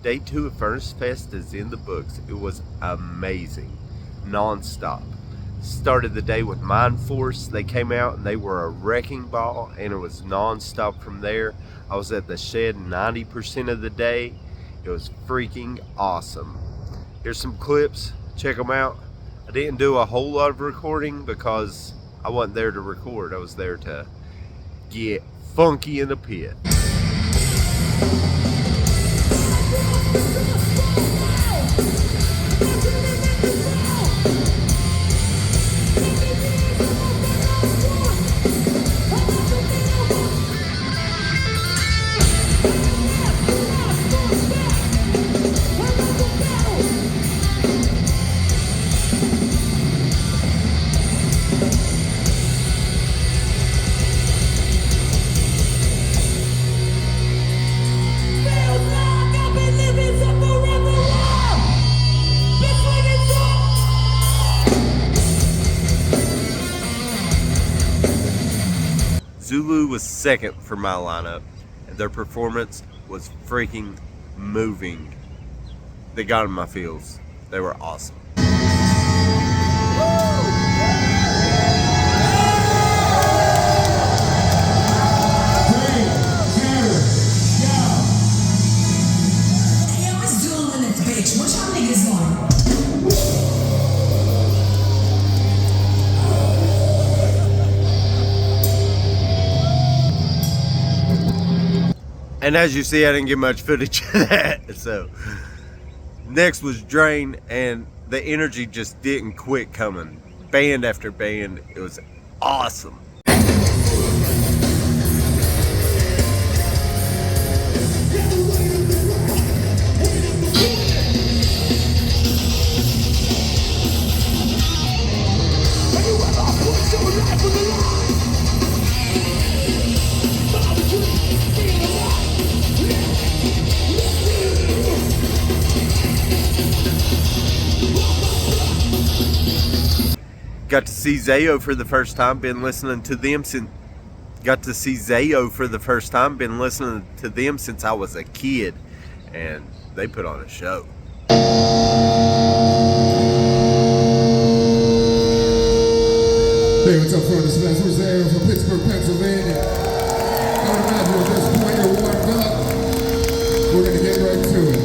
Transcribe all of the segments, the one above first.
Day 2 of Furnace Fest is in the books. It was amazing. Non-stop. Started the day with Mind Force. They came out and they were a wrecking ball, and it was non-stop from there. I was at the shed 90% of the day. It was freaking awesome. Here's some clips. Check them out. I didn't do a whole lot of recording because I wasn't there to record. I was there to get funky in the pit. Zulu was second for my lineup, and their performance was freaking moving. They got in my feels. They were awesome. And as you see, I didn't get much footage of that. So next was Drain, and the energy just didn't quit coming. Band after band. It was awesome. Got to see Zayo for the first time. Been listening to them since. Got to see Zayo for the first time. Been listening to them since I was a kid, and they put on a show. Hey, what's up, Furnace Fest? We're Zayo from Pittsburgh, Pennsylvania. I would imagine at this point you're warmed up. We're gonna get right to it.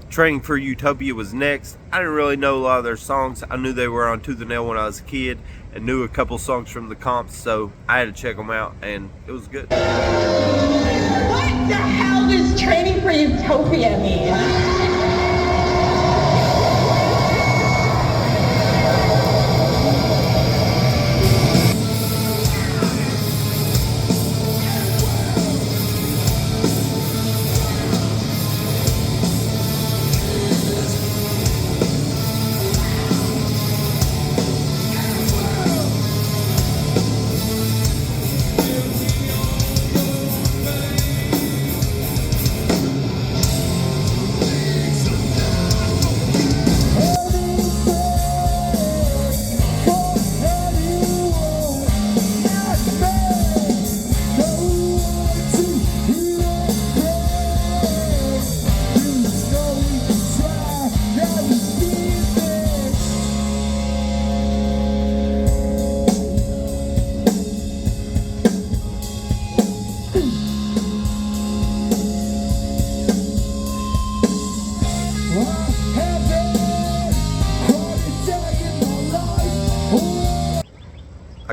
Training for Utopia was next. I didn't really know a lot of their songs. I knew they were on To The Nail when I was a kid and knew a couple songs from the comps, so I had to check them out, and it was good. What the hell does Training for Utopia mean?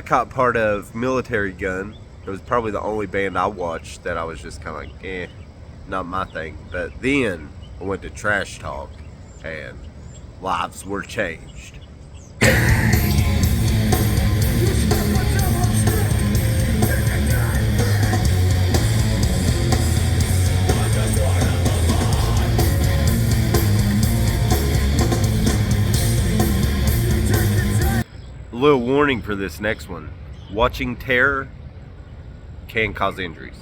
caught part of Military Gun. It was probably the only band I watched that I was just kind of like, not my thing. But then I went to Trash Talk, and lives were changed. A little warning for this next one. Watching terror can cause injuries.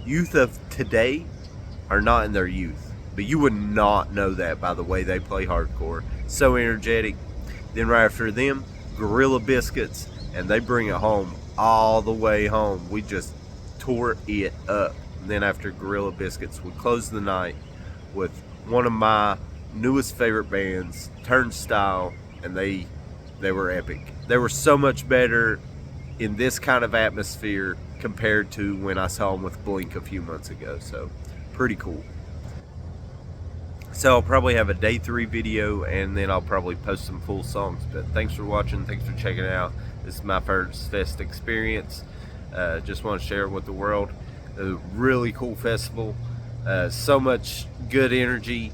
Youth of today are not in their youth, but you would not know that by the way they play hardcore. So energetic. Then right after them, Gorilla Biscuits, and they bring it home all the way home. We just tore it up. And then after Gorilla Biscuits, we closed the night with one of my newest favorite bands, Turnstile, and they were epic. They were so much better in this kind of atmosphere compared to when I saw them with Blink a few months ago. So pretty cool. So I'll probably have a day 3 video, and then I'll probably post some full songs. But thanks for watching, thanks for checking it out. This is my first fest experience. Just want to share it with the world. A really cool festival. So much good energy.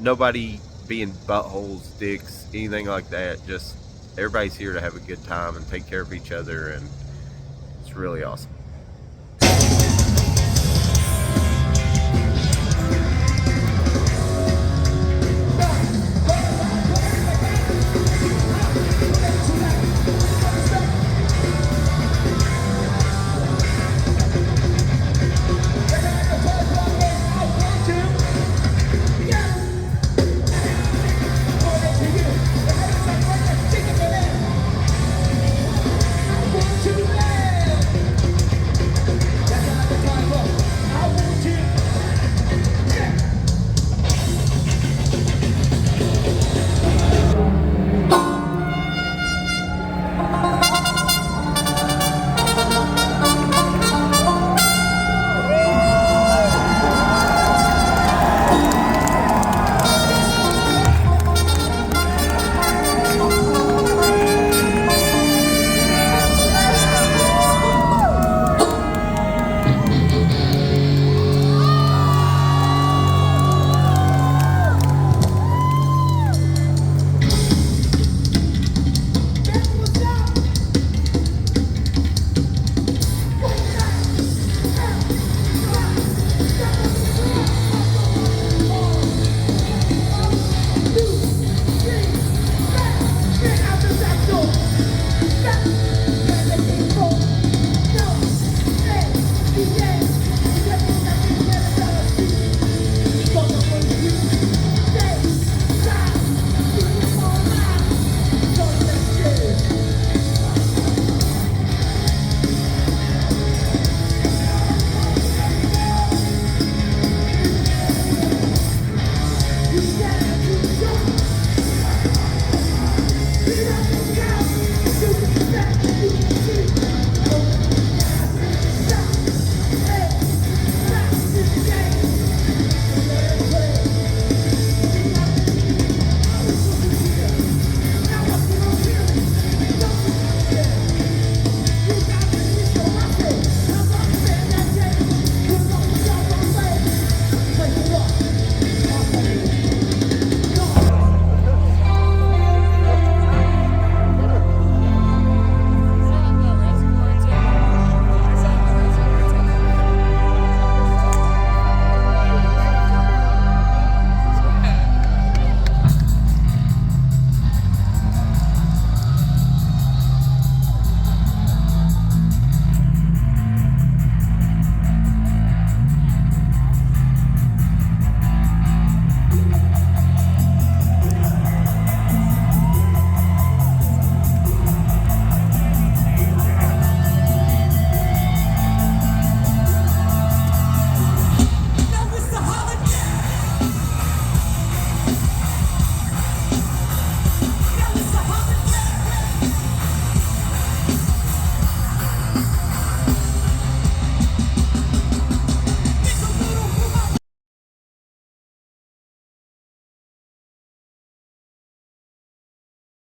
Nobody being buttholes, dicks, anything like that. Just everybody's here to have a good time and take care of each other, and it's really awesome. You